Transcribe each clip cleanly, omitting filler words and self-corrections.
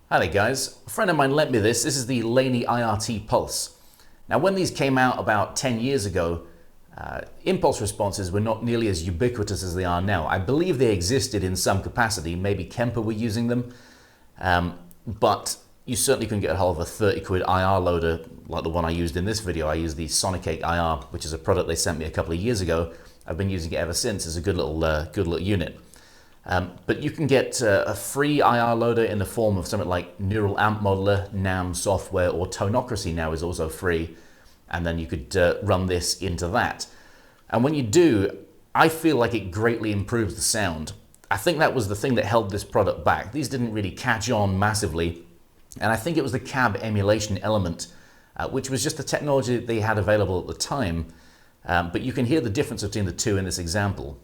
Hi there guys, a friend of mine lent me this. This is the Laney IRT Pulse. Now when these came out about 10 years ago, impulse responses were not nearly as ubiquitous as they are now. I believe they existed in some capacity, maybe Kemper were using them, but you certainly couldn't get a hold of a 30 quid IR loader like the one I used in this video. I used the Sonic IR, which is a product they sent me a couple of years ago. I've been using it ever since. It's a good little unit. But you can get a free IR loader in the form of something like Neural Amp Modeler, NAM software, or Tonocracy now is also free. And then you could run this into that. And when you do, I feel like it greatly improves the sound. I think that was the thing that held this product back. These didn't really catch on massively. And I think it was the cab emulation element, which was just the technology that they had available at the time. But you can hear the difference between the two in this example.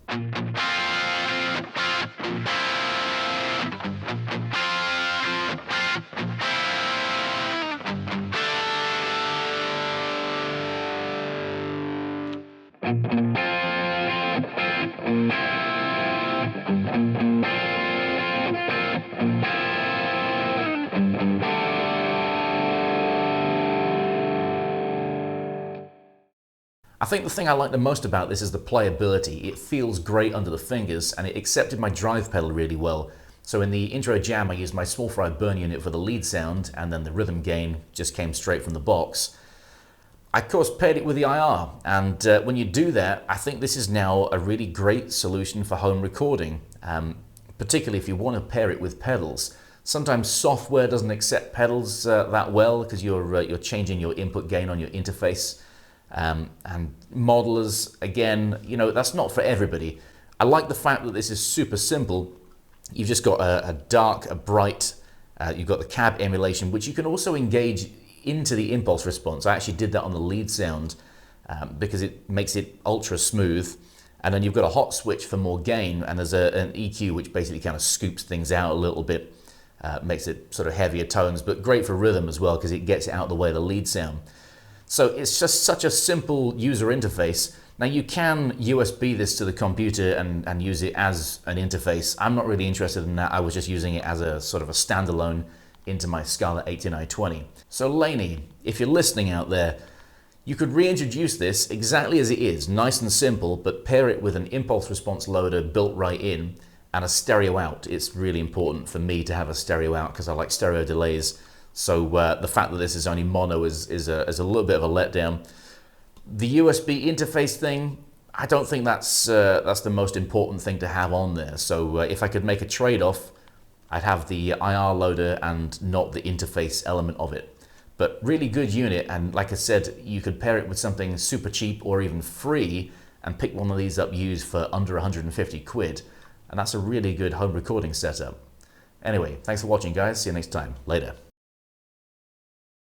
I think the thing I like the most about this is the playability. It feels great under the fingers and it accepted my drive pedal really well. So in the intro jam I used my small fry burn unit for the lead sound, and then the rhythm gain just came straight from the box. I of course paired it with the IR, and when you do that, I think this is now a really great solution for home recording, particularly if you want to pair it with pedals. Sometimes software doesn't accept pedals that well because you're changing your input gain on your interface. And modelers, again, you know, that's not for everybody. I like the fact that this is super simple. You've just got a dark, a bright, you've got the cab emulation, which you can also engage into the impulse response. I actually did that on the lead sound because it makes it ultra smooth. And then you've got a hot switch for more gain, and there's an EQ which basically kind of scoops things out a little bit, makes it sort of heavier tones, but great for rhythm as well because it gets it out of the way of the lead sound. So it's just such a simple user interface. Now you can USB this to the computer and use it as an interface. I'm not really interested in that. I was just using it as a sort of a standalone into my Scarlett 8920. So Laney, if you're listening out there, you could reintroduce this exactly as it is, nice and simple, but pair it with an impulse response loader built right in and a stereo out. It's really important for me to have a stereo out because I like stereo delays. So the fact that this is only mono is a little bit of a letdown. The USB interface thing, I don't think that's the most important thing to have on there. So if I could make a trade-off, I'd have the IR loader and not the interface element of it. But really good unit, and like I said, you could pair it with something super cheap or even free and pick one of these up used for under 150 quid. And that's a really good home recording setup. Anyway, thanks for watching guys, see you next time, later.